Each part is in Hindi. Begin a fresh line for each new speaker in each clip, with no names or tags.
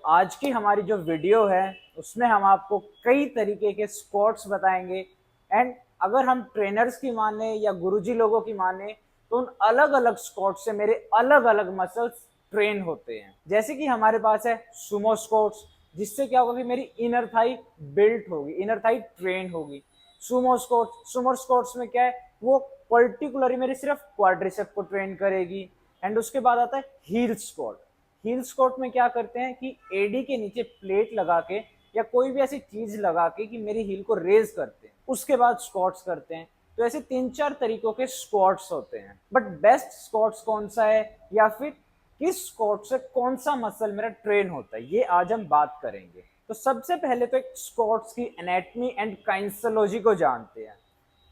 आज की हमारी जो वीडियो है उसमें हम आपको कई तरीके के स्क्वाट्स बताएंगे। एंड अगर हम ट्रेनर्स की माने या गुरुजी लोगों की माने तो उन अलग अलग स्क्वाट्स से मेरे अलग अलग मसल्स ट्रेन होते हैं। जैसे कि हमारे पास है सुमो स्क्वाट्स, जिससे क्या होगा कि मेरी इनर थाई बिल्ट होगी, इनर थाई ट्रेन होगी। सुमो स्क्वाट्स में क्या है, वो पर्टिकुलरली मेरी सिर्फ क्वाड्रिसेप को ट्रेन करेगी। एंड उसके बाद आता है हील स्क्वाट। हील स्क्वाट में क्या करते हैं कि एडी के नीचे प्लेट लगा के या कोई भी ऐसी चीज लगा के कि मेरी हील को रेज करते हैं, उसके बाद स्क्वाट्स करते हैं। तो ऐसे 3-4 तरीकों के स्क्वाट्स होते हैं। बट बेस्ट स्क्वाट्स कौन सा है या फिर किस स्क्वाट से कौन सा मसल मेरा ट्रेन होता है, ये आज हम बात करेंगे। तो सबसे पहले तो एक स्क्वाट्स की एनाटमी एंड काइंसोलॉजी को जानते हैं।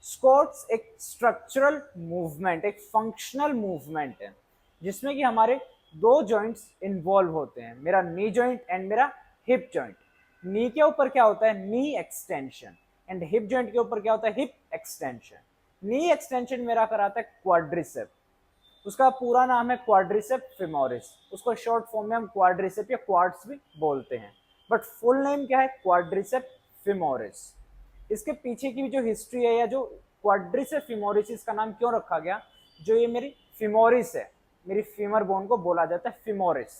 स्क्वाट्स एक स्ट्रक्चरल मूवमेंट, एक फंक्शनल मूवमेंट है जिसमें कि हमारे दो जॉइंट्स इन्वॉल्व होते हैं, मेरा नी जॉइंट एंड मेरा हिप जॉइंट। नी के ऊपर क्या होता है, knee extension, and hip joint के ऊपर क्या होता है, हिप एक्सटेंशन। नी एक्सटेंशन मेरा कराता है क्वाड्रिसेप, उसका पूरा नाम है क्वाड्रिसेप फिमोरिस, उसको शॉर्ट फॉर्म में हम क्वाड्रिसेप या क्वाड्स भी बोलते हैं, बट फुल नेम क्या है, क्वाड्रिसेप फिमोरिस। इसके पीछे की जो हिस्ट्री है या जो क्वाड्रिसेप फिमोरिस इसका नाम क्यों रखा गया, जो ये मेरी फिमोरिस है, मेरी फीमर बोन को बोला जाता है फिमोरिस।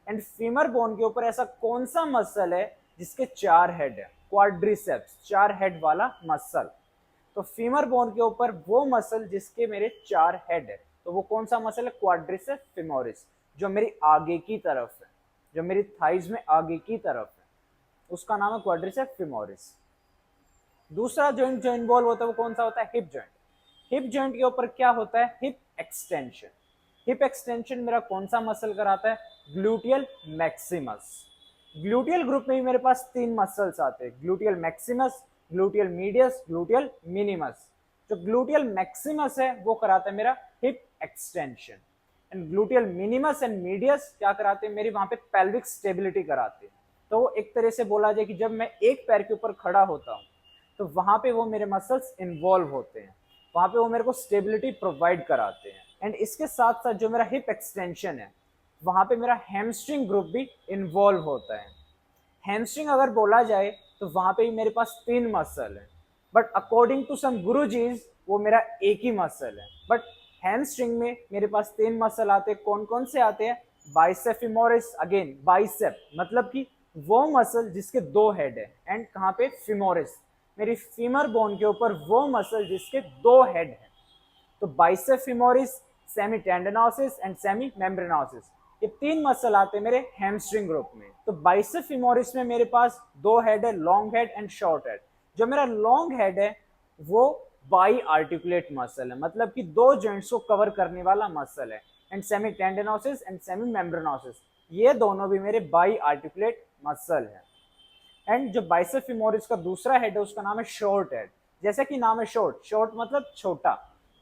एंड फीमर बोन के ऊपर ऐसा कौन सा मसल है जिसके 4 हेड है, क्वाड्रिसेप्स 4 हेड वाला मसल। तो फीमर बोन के ऊपर वो मसल जिसके मेरे 4 हेड है, तो वो कौन सा मसल है, क्वाड्रिसेप फिमोरिस, जो मेरी आगे की तरफ है, जो मेरी थाइज में आगे की तरफ है, उसका नाम है क्वाड्रिसेप फिमोरिस। दूसरा जॉइंट जो इन्वॉल्व होता है वो कौन सा होता है, हिप जॉइंट। हिप जॉइंट के ऊपर क्या होता है, हिप एक्सटेंशन। हिप एक्सटेंशन मेरा कौन सा मसल कराता है, ग्लूटियल मैक्सिमस। ग्लूटियल ग्रुप में भी मेरे पास 3 मसल्स आते हैं, gluteal Maximus, gluteal medius, gluteal minimus. जो ग्लूटियल मैक्सिमस है वो कराता है मेरा hip extension, and gluteal minimus and medius क्या कराते हैं, मेरी वहां पे पेल्विक स्टेबिलिटी कराते हैं। तो एक तरह से बोला जाए कि जब मैं एक पैर के ऊपर खड़ा होता हूँ तो वहां पे वो मेरे मसल्स इन्वॉल्व होते हैं, वहां पे वो मेरे को स्टेबिलिटी प्रोवाइड कराते हैं। एंड इसके साथ साथ जो मेरा हिप एक्सटेंशन है वहां पे मेरा हैमस्ट्रिंग ग्रुप भी इन्वॉल्व होता है। हैमस्ट्रिंग अगर बोला जाए तो वहां पे भी मेरे पास 3 मसल है, but according to some Guruji's वो मेरा एक ही मसल है। बट हैमस्ट्रिंग में मेरे पास 3 मसल आते हैं, कौन कौन से आते हैं, बाइसेप फिमोरिस, अगेन बाइसेप मतलब कि वो मसल जिसके 2 हेड है, एंड कहाँ पे, फिमोरिस, मेरी फीमर बोन के ऊपर वो मसल जिसके 2 हेड है। तो bicep femoris, semitendinosus and semimembranosus, ये 3 मसल आते हैं मेरे हैमस्ट्रिंग ग्रुप में। तो बाइसेप फिमोरिस में मेरे पास 2 हेड है, long head and short head. जो मेरा लॉन्ग हेड है वो बाई आर्टिकुलेट मसल है, मतलब कि 2 जॉइंट्स को कवर करने वाला मसल है। And semi टेंडनोसिस and semimembranosus, ये दोनों भी मेरे बाई आर्टिकुलेट मसल है। एंड जो बाइसेप फिमोरिस का दूसरा हेड है उसका नाम है शॉर्ट हेड। जैसे कि नाम है शॉर्ट, शॉर्ट मतलब छोटा,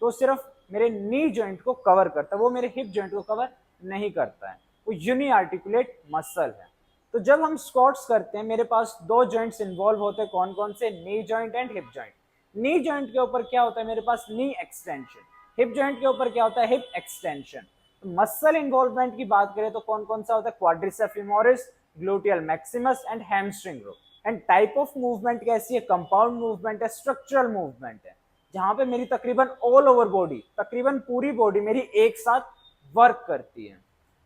तो सिर्फ मेरे नी जॉइंट को कवर करता है, वो मेरे हिप जॉइंट को कवर नहीं करता है, वो यूनी आर्टिकुलेट मसल है। तो जब हम स्क्वाट्स करते हैं मेरे पास 2 जॉइंट्स इन्वॉल्व होते हैं, कौन कौन से, knee joint and hip joint. Knee joint के ऊपर क्या होता है, मेरे पास नी एक्सटेंशन। हिप जॉइंट के ऊपर क्या होता है, हिप एक्सटेंशन। तो मसल इन्वॉल्वमेंट की बात करें तो कौन कौन सा होता है, quadricep femoris, gluteal Maximus and hamstring group. And type of movement कैसी है, कंपाउंड मूवमेंट है, स्ट्रक्चरल मूवमेंट है, जहां पे मेरी तकरीबन ऑल ओवर बॉडी, तकरीबन पूरी बॉडी मेरी एक साथ वर्क करती है।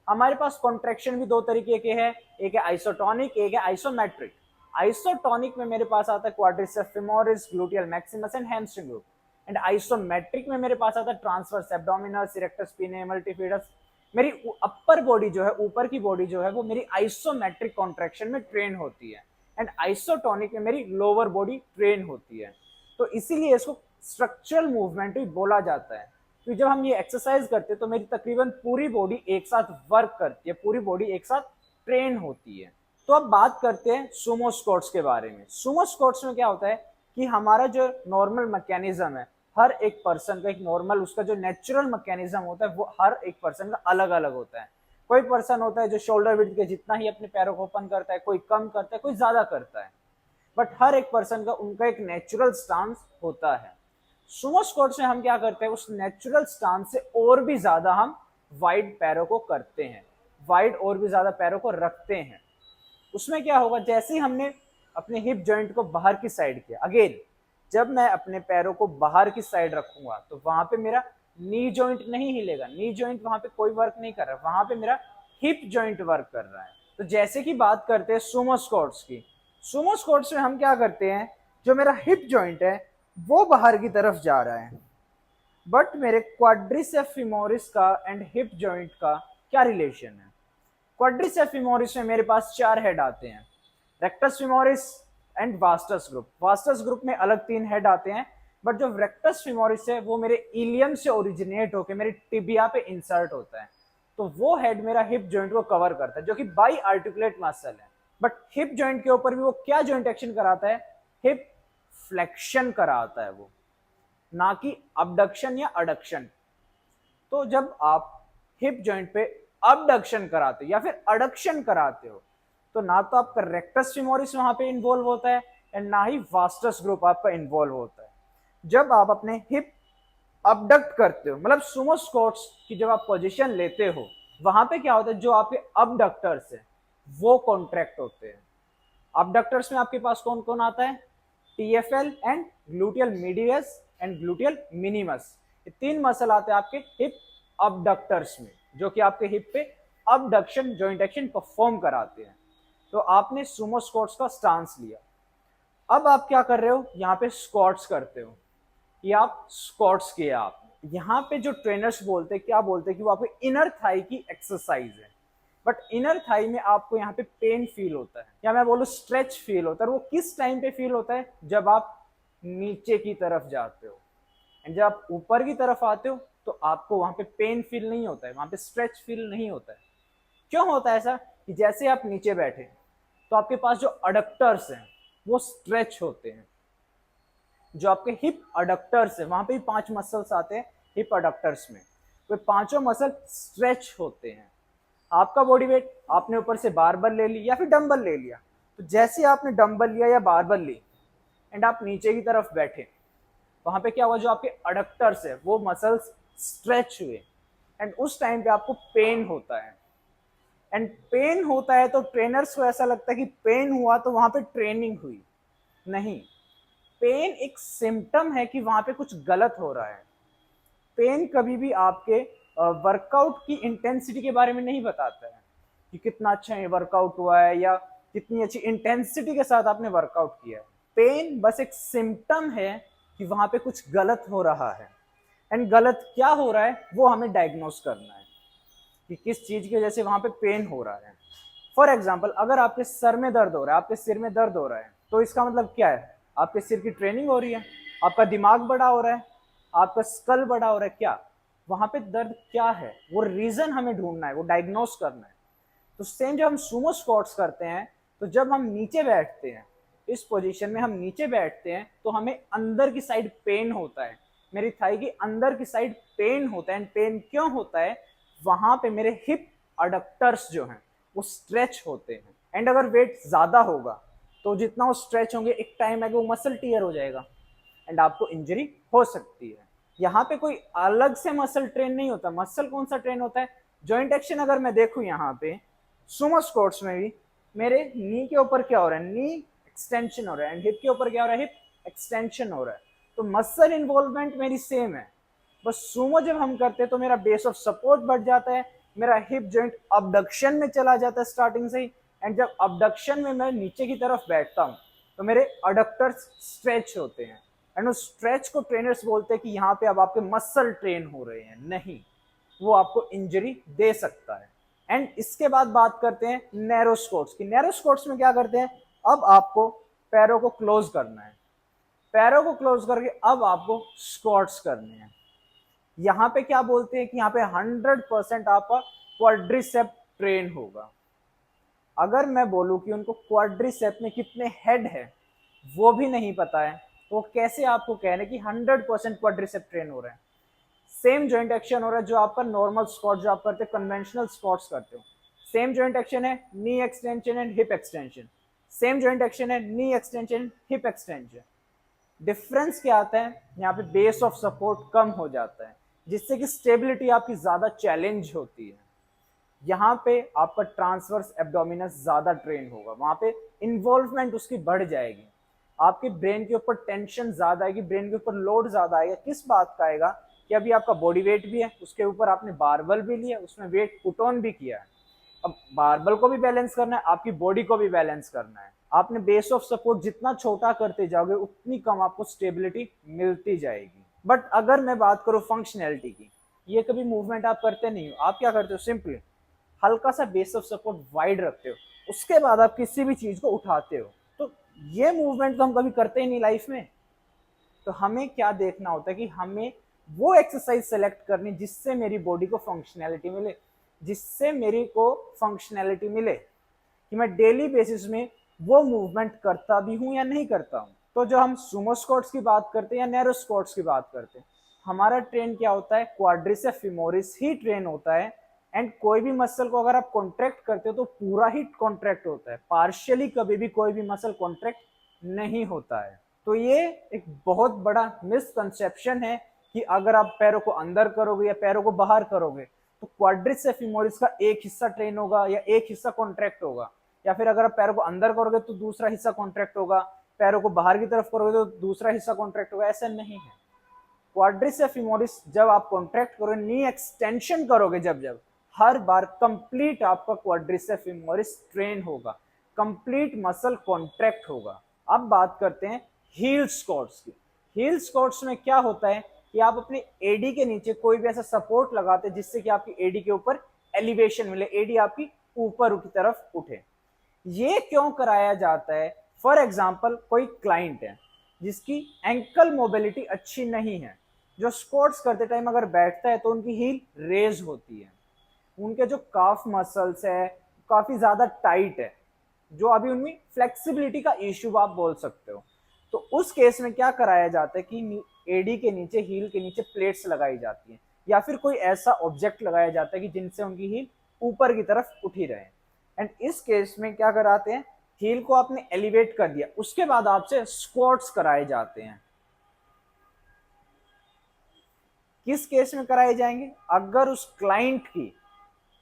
हमारे पास कॉन्ट्रैक्शन भी 2 तरीके के हैं, एक है आइसोटोनिक, एक है आइसोमेट्रिक। आइसोटोनिक में मेरे पास आता है quadricep femoris, gluteal Maximus and hamstring group. And isometric में मेरे पास आता है ट्रांसवर्स एब्डोमिनस, इरेक्टस स्पिने, मल्टीफिडस। मेरी अपर बॉडी जो है, ऊपर की बॉडी जो है, वो मेरी आइसोमेट्रिक कॉन्ट्रैक्शन में ट्रेन होती है, एंड आइसोटोनिक में मेरी लोअर बॉडी ट्रेन होती है। तो इसीलिए इसको स्ट्रक्चरल मूवमेंट भी बोला जाता है, क्योंकि जब हम ये एक्सरसाइज करते हैं तो मेरी तकरीबन पूरी बॉडी एक साथ वर्क करती है, पूरी बॉडी एक साथ ट्रेन होती है। तो अब बात करते हैं सुमो स्क्वाट्स के बारे में। सुमो स्क्वाट्स में क्या होता है कि हमारा जो नॉर्मल मैकेनिज्म है, हर एक पर्सन का एक नॉर्मल, उसका जो नेचुरल मैकेनिज्म होता है वो हर एक पर्सन का अलग अलग होता है। कोई पर्सन होता है जो शोल्डर विड्थ के जितना ही अपने पैरों को ओपन करता है, कोई कम करता है, कोई ज्यादा करता है, बट हर एक पर्सन का उनका एक नेचुरल स्टांस होता है। सुमो स्क्वाट्स में हम क्या करते हैं, उस नेचुरल स्टांस से और भी ज्यादा हम वाइड पैरों को करते हैं, वाइड और भी ज्यादा पैरों को रखते हैं। उसमें क्या होगा, जैसे ही हमने अपने हिप जॉइंट को बाहर की साइड किया, अगेन जब मैं अपने पैरों को बाहर की साइड रखूंगा तो वहां पे मेरा नी जॉइंट नहीं हिलेगा, नी जॉइंट वहां पे कोई वर्क नहीं कर रहा, वहां पे मेरा हिप जॉइंट वर्क कर रहा है। तो जैसे कि बात करते हैं सुमो स्क्वाट्स की, सुमो स्क्वाट्स में हम क्या करते हैं, जो मेरा हिप जॉइंट है वो बाहर की तरफ जा रहा है, बट मेरे क्वाड्रिसेप्स फीमोरिस का एंड हिप जॉइंट का क्या रिलेशन है। क्वाड्रिसेप्स फीमोरिस में मेरे पास 4 हेड आते हैं, rectus femoris and vastus group. Vastus group में अलग 3 हेड आते हैं, बट जो रेक्टस फीमोरिस है वो मेरे इलियम से ओरिजिनेट होकर मेरे टिबिया पे इंसर्ट होता है, तो वो हेड मेरा हिप जॉइंट को कवर करता है, जो कि बाई आर्टिकुलेट मसल है। बट हिप जॉइंट के ऊपर भी वो क्या जॉइंट एक्शन कराता है, हिप फ्लेक्शन कराता है वो, ना कि अबडक्शन या अडक्शन। तो जब आप हिप जॉइंट पे अबडक्शन कराते हो या फिर अडक्शन कराते हो, तो ना तो आपका रेक्टस फीमोरिस वहां पे इन्वॉल्व होता है एंड ना ही वास्टस ग्रुप आपका इन्वॉल्व होता है। जब आप अपने हिप अबडक्ट करते हो, मतलब सुमो स्क्वाट्स की जब आप पोजीशन लेते हो, वहां पे क्या होता है, जो आपके अबडक्टर्स है वो कॉन्ट्रैक्ट होते हैं। अबडक्टर्स में आपके पास कौन कौन आता है, TfL and gluteal medius and gluteal minimus, ये 3 मसल आते हैं आपके हिप अबडक्टर्स में, जो कि आपके हिप पे अबडक्शन जॉइंट एक्शन परफॉर्म कराते हैं। तो आपने सुमो स्क्वाट्स का स्टांस लिया, अब आप क्या कर रहे हो, यहाँ पे स्क्वाट्स करते हो, ये आप स्क्वाट्स किया आपने। यहाँ पे जो ट्रेनर्स बोलते हैं, क्या बोलते हैं कि वो आपके इनर थाई की एक्सरसाइज है, बट इनर थाई में आपको यहाँ पे पेन फील होता है, या मैं बोलूँ स्ट्रेच फील होता है। वो किस टाइम पे फील होता है, जब आप नीचे की तरफ जाते हो, एंड जब आप ऊपर की तरफ आते हो तो आपको वहां पे पेन फील नहीं होता है, वहां पे स्ट्रेच फील नहीं होता है। क्यों होता है ऐसा, कि जैसे आप नीचे बैठे तो आपके पास जो अडक्टर्स हैं वो स्ट्रेच होते हैं, जो आपके हिप अडक्टर्स है, वहां पे भी 5 मसल्स आते हैं हिप अडक्टर्स में, तो 5 मसल स्ट्रेच होते हैं। आपका बॉडी वेट आपने ऊपर से बारबल ले ली या फिर डंबल ले लिया, तो जैसे आपने डंबल लिया या बारबल ली एंड आप नीचे की तरफ बैठे, वहां पे क्या हुआ, जो आपके अडक्टर्स है वो मसल्स स्ट्रेच हुए, एंड उस टाइम पे आपको पेन होता है। एंड पेन होता है तो ट्रेनर्स को ऐसा लगता है कि पेन हुआ तो वहां पे ट्रेनिंग हुई, नहीं, पेन एक सिम्टम है कि वहां पे कुछ गलत हो रहा है। पेन कभी भी आपके वर्कआउट की इंटेंसिटी के बारे में नहीं बताता है कि कितना अच्छा ये वर्कआउट हुआ है या कितनी अच्छी इंटेंसिटी के साथ आपने वर्कआउट किया है। पेन बस एक सिम्टम है कि वहां पे कुछ गलत हो रहा है, एंड गलत क्या हो रहा है वो हमें डायग्नोस करना है कि किस चीज की वजह से वहां पे पेन हो रहा है। फॉर एग्जाम्पल, अगर आपके सर में दर्द हो रहा है, आपके सिर में दर्द हो रहा है, तो इसका मतलब क्या है, आपके सिर की ट्रेनिंग हो रही है, आपका दिमाग बड़ा हो रहा है, आपका स्कल बड़ा हो रहा है, क्या वहां पे दर्द क्या है, वो रीजन हमें ढूंढना है, वो डायग्नोस करना है। तो सेम जब हम सुमो स्क्वाट्स करते हैं, तो जब हम नीचे बैठते हैं, इस पोजीशन में हम नीचे बैठते हैं, तो हमें अंदर की साइड पेन होता है, मेरी थाई की अंदर की साइड पेन होता है। एंड पेन क्यों होता है, वहां पे मेरे हिप अडक्टर्स जो हैं वो स्ट्रेच होते हैं, एंड अगर वेट ज्यादा होगा तो जितना वो स्ट्रेच होंगे, एक टाइम आएगा वो मसल टीयर हो जाएगा एंड आपको इंजरी हो सकती है। यहाँ पे कोई अलग से मसल ट्रेन नहीं होता। मसल कौन सा ट्रेन होता है, जॉइंट एक्शन अगर मैं देखूं यहाँ पे सुमो स्क्वाट्स में भी, मेरे नी के ऊपर क्या हो रहा है, नी एक्सटेंशन हो रहा है, एंड हिप के ऊपर क्या हो रहा है, हिप एक्सटेंशन हो रहा है। तो मसल इन्वॉल्वमेंट मेरी सेम है, बस सुमो जब हम करते हैं तो मेरा बेस ऑफ सपोर्ट बढ़ जाता है, मेरा हिप जॉइंट अबडक्शन में चला जाता है स्टार्टिंग से ही, एंड जब अबडक्शन में मैं नीचे की तरफ बैठता हूँ तो मेरे अडक्टर्स स्ट्रेच होते हैं, एंड उस स्ट्रेच को ट्रेनर्स बोलते हैं कि यहाँ पे अब आपके मसल ट्रेन हो रहे हैं, नहीं, वो आपको इंजरी दे सकता है। एंड इसके बाद बात करते हैं नैरो स्क्वाट्स की। नैरो स्क्वाट्स में क्या करते हैं, अब आपको पैरों को क्लोज करना है, पैरों को क्लोज करके अब आपको स्क्वाट्स करने हैं। यहाँ पे क्या बोलते हैं कि यहाँ पे 100% आपका क्वाड्रिसेप ट्रेन होगा। अगर मैं बोलूं कि उनको क्वाड्रिसेप में कितने हेड है वो भी नहीं पता है, तो वो कैसे आपको कह रहे हैं कि 100% क्वाड्रिसेप ट्रेन हो रहा है। सेम जॉइंट एक्शन हो रहा है जो आपका नॉर्मल स्क्वाट जो आप करते हो, कन्वेंशनल स्क्वाट्स करते हो, सेम जॉइंट एक्शन है, knee extension and hip extension, same joint action है, knee extension hip extension. Difference क्या आता है, यहाँ पे बेस ऑफ सपोर्ट कम हो जाता है, जिससे कि स्टेबिलिटी आपकी ज्यादा चैलेंज होती है। यहाँ पे आपका ट्रांसवर्स एब्डोमिनस ज्यादा ट्रेन होगा, वहां पे इन्वॉल्वमेंट उसकी बढ़ जाएगी, आपके ब्रेन के ऊपर टेंशन ज्यादा आएगी, ब्रेन के ऊपर लोड ज्यादा आएगा। किस बात का आएगा कि अभी आपका बॉडी वेट भी है, उसके ऊपर आपने बारबल भी लिया, उसमें वेट पुट ऑन भी किया है। अब बारबल को भी बैलेंस करना है, आपकी बॉडी को भी बैलेंस करना है। आपने बेस ऑफ सपोर्ट जितना छोटा करते जाओगे उतनी कम आपको स्टेबिलिटी मिलती जाएगी। बट अगर मैं बात करूं फंक्शनैलिटी की, ये कभी मूवमेंट आप करते नहीं हो, आप क्या करते हो, सिंपली हल्का सा बेस ऑफ सपोर्ट वाइड रखते हो, उसके बाद आप किसी भी चीज को उठाते हो। तो ये मूवमेंट तो हम कभी करते ही नहीं लाइफ में। तो हमें क्या देखना होता है कि हमें वो एक्सरसाइज सेलेक्ट करनी जिससे मेरी बॉडी को फंक्शनैलिटी मिले, जिससे मेरी को फंक्शनैलिटी मिले कि मैं डेली बेसिस में वो मूवमेंट करता भी हूं या नहीं करता हूं। तो जो हम सुमो स्क्वाट्स की बात करते हैं या नैरो स्क्वाट्स की बात करते हैं, हमारा ट्रेन क्या होता है, क्वाड्रिसेप फीमोरिस ही ट्रेन होता है। एंड कोई भी मसल को अगर आप कॉन्ट्रैक्ट करते हो तो पूरा ही कॉन्ट्रैक्ट होता है, पार्शियली कभी भी कोई भी मसल कॉन्ट्रैक्ट नहीं होता है। तो ये एक बहुत बड़ा मिसकंसेप्शन है कि अगर आप पैरों को अंदर करोगे या पैरों को बाहर करोगे तो क्वाड्रिसेप फीमोरिस का एक हिस्सा ट्रेन होगा या एक हिस्सा कॉन्ट्रैक्ट होगा, या फिर अगर आप पैरों को अंदर करोगे तो दूसरा हिस्सा कॉन्ट्रैक्ट होगा, पैरों को बाहर की तरफ करोगे तो दूसरा हिस्सा कॉन्ट्रैक्ट होगा। ऐसा नहीं है। क्वाड्रिसेप फीमोरिस जब आप कॉन्ट्रैक्ट करोगे, नी एक्सटेंशन करोगे, जब हर बार कंप्लीट आपका क्वाड्रिसेप फीमोरिस ट्रेन होगा, कंप्लीट मसल कॉन्ट्रैक्ट होगा। अब बात करते हैं हील स्क्वाट्स की। हील स्क्वाट्स में क्या होता है कि आप अपने एडी के नीचे कोई भी ऐसा सपोर्ट लगाते हैं जिससे कि आपकी एडी के ऊपर एलिवेशन मिले, एडी आपकी ऊपर की तरफ उठे। ये क्यों कराया जाता है? फॉर एग्जाम्पल कोई क्लाइंट है जिसकी एंकल मोबिलिटी अच्छी नहीं है, जो स्क्वाट्स करते टाइम अगर बैठता है तो उनकी हील रेज होती है, उनके जो काफ मसल्स है काफी ज्यादा टाइट है, जो अभी उनमें फ्लेक्सिबिलिटी का इश्यू आप बोल सकते हो। तो उस केस में क्या कराया जाता है कि एडी के नीचे, हील के नीचे प्लेट्स लगाई जाती हैं, या फिर कोई ऐसा ऑब्जेक्ट लगाया जाता है कि जिनसे उनकी हील ऊपर की तरफ उठी रहे। एंड इस केस में क्या कराते हैं, हील को आपने एलिवेट कर दिया, उसके बाद आपसे स्क्वाट्स कराए जाते हैं। किस केस में कराए जाएंगे? अगर उस क्लाइंट की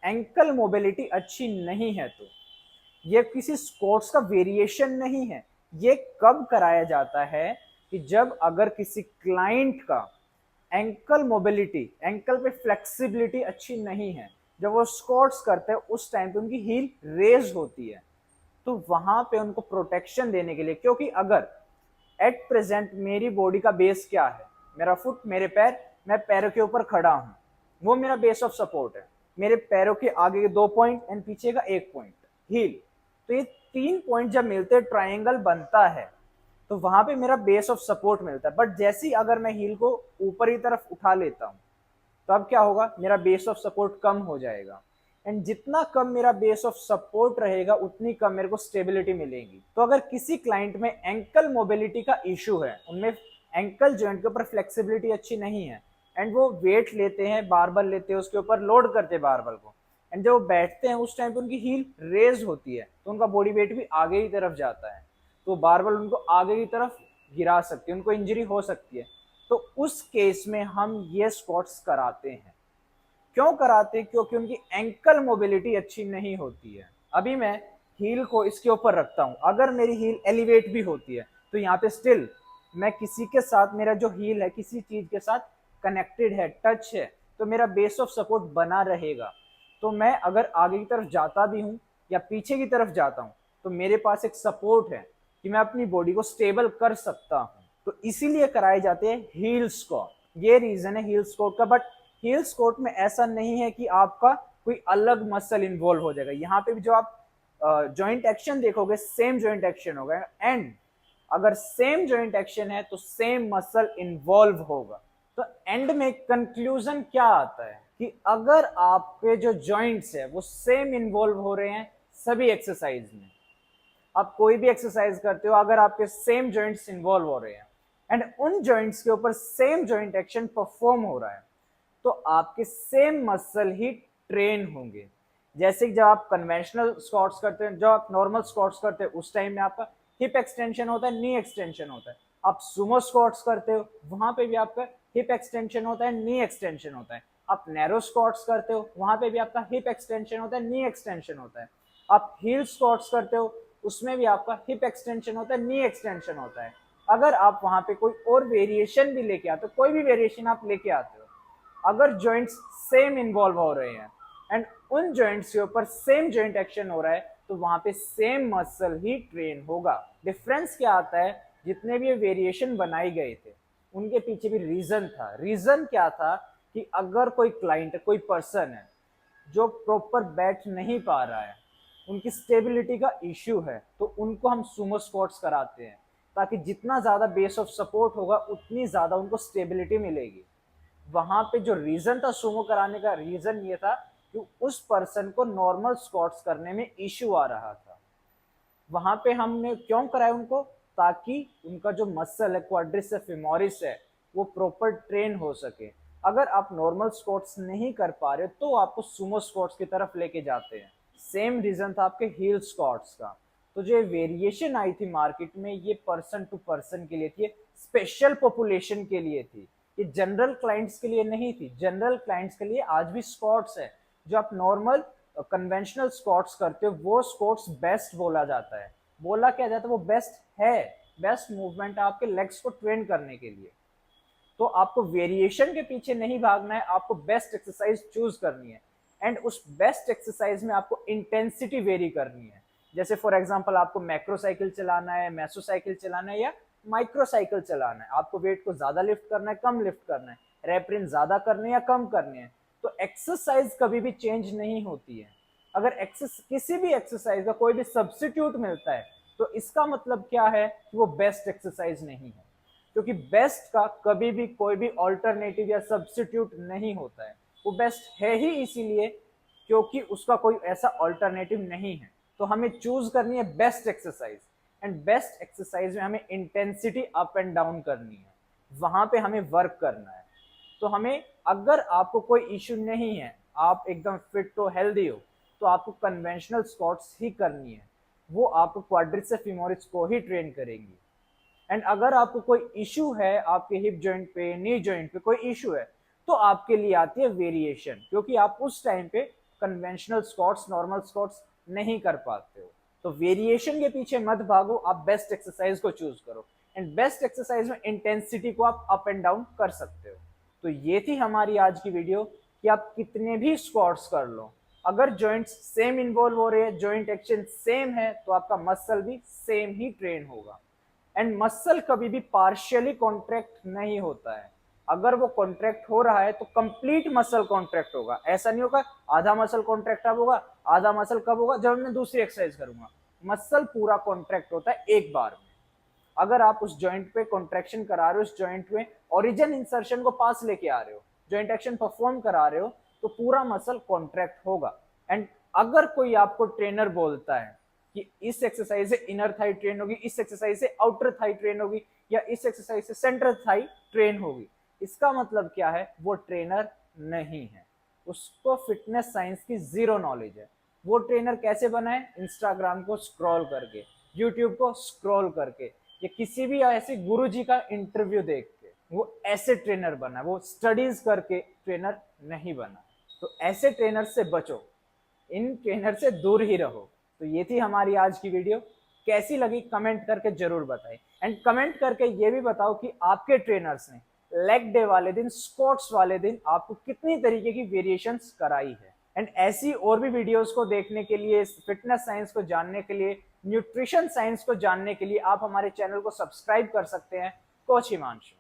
एंकल मोबिलिटी अच्छी नहीं है तो। ये किसी स्क्वाट्स का वेरिएशन नहीं है। ये कब कराया जाता है कि जब अगर किसी क्लाइंट का एंकल मोबिलिटी, एंकल पे फ्लेक्सिबिलिटी अच्छी नहीं है, जब वो स्क्वाट्स करते हैं उस टाइम पे उनकी हील रेज होती है। तो वहां पे उनको प्रोटेक्शन देने के लिए, क्योंकि अगर एट प्रेजेंट मेरी बॉडी का बेस क्या है, मेरा फुट, मेरे पैर, मैं पैरों के ऊपर खड़ा हूं, वो मेरा बेस ऑफ सपोर्ट है। मेरे पैरों के आगे के 2 पॉइंट एंड पीछे का 1 पॉइंट हील, तो ये 3 पॉइंट जब मिलते ट्राइंगल बनता है तो वहां पे मेरा बेस ऑफ सपोर्ट मिलता है। बट जैसे ही अगर मैं हील को ऊपर की तरफ उठा लेता हूं तो अब क्या होगा, मेरा बेस ऑफ सपोर्ट कम हो जाएगा। एंड जितना कम मेरा बेस ऑफ सपोर्ट रहेगा उतनी कम मेरे को स्टेबिलिटी मिलेगी। तो अगर किसी क्लाइंट में एंकल मोबिलिटी का इश्यू है, उनमें एंकल जॉइंट के ऊपर फ्लेक्सिबिलिटी अच्छी नहीं है, एंड वो वेट लेते हैं, बारबल लेते हैं, उसके ऊपर लोड करते हैं बारबल को, एंड जब वो बैठते हैं उस टाइम पे उनकी हील रेज होती है तो उनका बॉडी वेट भी आगे की तरफ जाता है, तो बारबल उनको आगे की तरफ गिरा सकती है, उनको इंजरी हो सकती है। तो उस केस में हम ये स्क्वाट्स कराते हैं। क्यों कराते हैं? क्योंकि उनकी एंकल मोबिलिटी अच्छी नहीं होती है। अभी मैं हील को इसके ऊपर रखता हूं, अगर मेरी हील एलिवेट भी होती है तो यहाँ पे स्टिल मैं किसी के साथ, मेरा जो हील है किसी चीज के साथ कनेक्टेड है, टच है, तो मेरा बेस ऑफ सपोर्ट बना रहेगा। तो मैं अगर आगे की तरफ जाता भी हूँ या पीछे की तरफ जाता हूँ तो मेरे पास एक सपोर्ट है कि मैं अपनी बॉडी को स्टेबल कर सकता हूँ। तो इसीलिए कराए जाते हैं हील स्क्वाट। ये रीजन है हील स्क्वाट का। बट हील स्क्वाट में ऐसा नहीं है कि आपका कोई अलग मसल इन्वॉल्व हो जाएगा। यहाँ पे भी जो आप जॉइंट एक्शन देखोगे सेम जॉइंट एक्शन होगा, एंड अगर सेम जॉइंट एक्शन है तो सेम मसल इन्वॉल्व होगा। तो एंड में कंक्लूजन क्या आता है कि अगर आपके जो जॉइंट्स है वो सेम इन्वॉल्व हो रहे हैं सभी एक्सरसाइज में, आप कोई भी एक्सरसाइज करते हो, अगर आपके सेम जॉइंट्स इन्वॉल्व हो रहे हैं एंड उन जॉइंट्स के ऊपर सेम जॉइंट एक्शन परफॉर्म हो रहा है, तो आपके सेम मसल ही ट्रेन होंगे। जैसे कि जब आप कन्वेंशनल स्क्वाट्स करते हैं, जब आप नॉर्मल स्क्वाट्स करते हैं उस टाइम में आपका हिप एक्सटेंशन होता है, नी एक्सटेंशन होता है। आप सुमो स्क्वाट्स करते हो वहां पे भी आपका हिप एक्सटेंशन होता है, नी एक्सटेंशन होता है। आप नैरो स्क्वाट्स करते हो, वहां पे भी आपका हिप एक्सटेंशन होता है, नी एक्सटेंशन होता है। आप हील स्क्वाट्स करते हो, उसमें भी आपका हिप एक्सटेंशन होता है, नी एक्सटेंशन होता है। अगर आप वहां पे कोई और वेरिएशन भी लेके आते हो, कोई भी वेरिएशन आप लेके आते हो, अगर जॉइंट्स सेम इन्वॉल्व हो रहे हैं एंड उन जॉइंट्स के ऊपर सेम जॉइंट एक्शन हो रहा है, तो वहां पे सेम मसल ही ट्रेन होगा। डिफरेंस क्या आता है, जितने भी वेरिएशन बनाए गए थे उनके पीछे भी रीजन था। रीजन क्या था कि अगर कोई क्लाइंट, कोई पर्सन है जो प्रॉपर बैठ नहीं पा रहा है, उनकी स्टेबिलिटी का इश्यू है, तो उनको हम सुमो स्क्वाट्स कराते हैं, ताकि जितना ज्यादा बेस ऑफ सपोर्ट होगा उतनी ज्यादा उनको स्टेबिलिटी मिलेगी। वहां पे जो रीजन था सुमो कराने का, रीजन ये था कि उस पर्सन को नॉर्मल स्क्वाट्स करने में इश्यू आ रहा था। वहां पे हमने क्यों कराया उनको, ताकि उनका जो मसल है, क्वाड्रिसेप्स फेमोरिस है, वो प्रॉपर ट्रेन हो सके। अगर आप नॉर्मल स्क्वाट्स नहीं कर पा रहे तो आपको सुमो स्क्वाट्स की तरफ लेके जाते हैं। सेम रीजन था आपके हील स्क्वाट्स का। तो जो वेरिएशन आई थी मार्केट में, ये पर्सन टू पर्सन के लिए थी, स्पेशल पॉपुलेशन के लिए थी, ये जनरल क्लाइंट्स के लिए नहीं थी। जनरल क्लाइंट्स के लिए आज भी स्क्वाट्स है, जो आप नॉर्मल कन्वेंशनल स्क्वाट्स करते हो वो स्क्वाट्स बेस्ट बोला जाता है। बोला क्या जाता है, वो बेस्ट है, बेस्ट मूवमेंट है आपके लेग्स को ट्रेन करने के लिए। तो आपको वेरिएशन के पीछे नहीं भागना है, आपको बेस्ट एक्सरसाइज चूज करनी है। एंड उस बेस्ट एक्सरसाइज में आपको इंटेंसिटी वेरी करनी है। जैसे फॉर एग्जांपल आपको मैक्रो साइकिल चलाना है, मेसो साइकिल चलाना है, या माइक्रो साइकिल चलाना है, आपको वेट को ज्यादा लिफ्ट करना है, कम लिफ्ट करना है, रेप रेंज ज्यादा करने या कम करने हैं, तो एक्सरसाइज कभी भी चेंज नहीं होती है। अगर किसी भी एक्सरसाइज का कोई भी सब्स्टिट्यूट मिलता है, तो इसका मतलब क्या है कि वो बेस्ट एक्सरसाइज नहीं है, क्योंकि बेस्ट का कभी भी कोई भी ऑल्टरनेटिव या सब्स्टिट्यूट नहीं होता है। वो बेस्ट है ही इसीलिए क्योंकि उसका कोई ऐसा ऑल्टरनेटिव नहीं है। तो हमें चूज करनी है best exercise, and best exercise में हमें इंटेंसिटी अप एंड डाउन करनी है, वहां पे हमें वर्क करना है। तो हमें, अगर आपको कोई इश्यू नहीं है, आप एकदम फिट हो, हेल्दी हो, तो आपको कन्वेंशनल स्क्वाट्स ही करनी है, वो आपको क्वाड्रिसेप्स फीमोरिस को ही ट्रेन करेंगी। एंड अगर आपको कोई इश्यू है, आपके हिप जॉइंट पे, नी जॉइंट पे कोई इश्यू है, तो आपके लिए आती है वेरिएशन, क्योंकि आप उस टाइम पे कन्वेंशनल स्क्वाट्स, नॉर्मल स्क्वाट्स नहीं कर पाते हो। तो वेरिएशन के पीछे मत भागो, आप बेस्ट एक्सरसाइज को चूज करो, एंड बेस्ट एक्सरसाइज में इंटेंसिटी को आप अप एंड डाउन कर सकते हो। तो ये थी हमारी आज की वीडियो कि आप कितने भी स्क्वाट्स कर लो, अगर जॉइंट्स सेम इन्वॉल्व हो रहे हैं, जॉइंट एक्शन सेम है, तो आपका मसल भी सेम ही ट्रेन होगा। एंड मसल कभी भी पार्शियली कॉन्ट्रैक्ट नहीं होता है। अगर वो कॉन्ट्रैक्ट हो रहा है तो कंप्लीट मसल कॉन्ट्रैक्ट होगा, ऐसा नहीं होगा आधा मसल कॉन्ट्रैक्ट अब होगा, आधा मसल कब होगा, जब मैं दूसरी एक्सरसाइज करूंगा। मसल पूरा कॉन्ट्रैक्ट होता है एक बार में। अगर आप उस जॉइंट पे कॉन्ट्रैक्शन करा रहे हो, उस जॉइंट में ओरिजिन इंसर्शन को पास लेके आ रहे हो, जॉइंट एक्शन परफॉर्म करा रहे हो, तो पूरा मसल कॉन्ट्रैक्ट होगा। एंड अगर कोई आपको ट्रेनर बोलता है कि इस एक्सरसाइज से इनर थाई ट्रेन होगी, इस एक्सरसाइज से आउटर थाई ट्रेन होगी, या इस एक्सरसाइज से सेंट्रल थाई ट्रेन होगी, इसका मतलब क्या है, वो ट्रेनर नहीं है, उसको फिटनेस साइंस की जीरो नॉलेज है। वो ट्रेनर कैसे बना है, इंस्टाग्राम को स्क्रॉल करके, यूट्यूब को स्क्रॉल करके, या किसी भी ऐसे गुरुजी का इंटरव्यू देख के वो ऐसे ट्रेनर बना, वो स्टडीज करके ट्रेनर नहीं बना। तो ऐसे ट्रेनर से बचो, इन ट्रेनर से दूर ही रहो। तो ये थी हमारी आज की वीडियो, कैसी लगी कमेंट करके जरूर बताएं। एंड कमेंट करके ये भी बताओ कि आपके ट्रेनर्स ने लेग डे वाले दिन, स्क्वाट्स वाले दिन आपको कितनी तरीके की वेरिएशंस कराई है। एंड ऐसी और भी वीडियोस को देखने के लिए, फिटनेस साइंस को जानने के लिए, न्यूट्रिशन साइंस को जानने के लिए आप हमारे चैनल को सब्सक्राइब कर सकते हैं, कोच हिमांशु।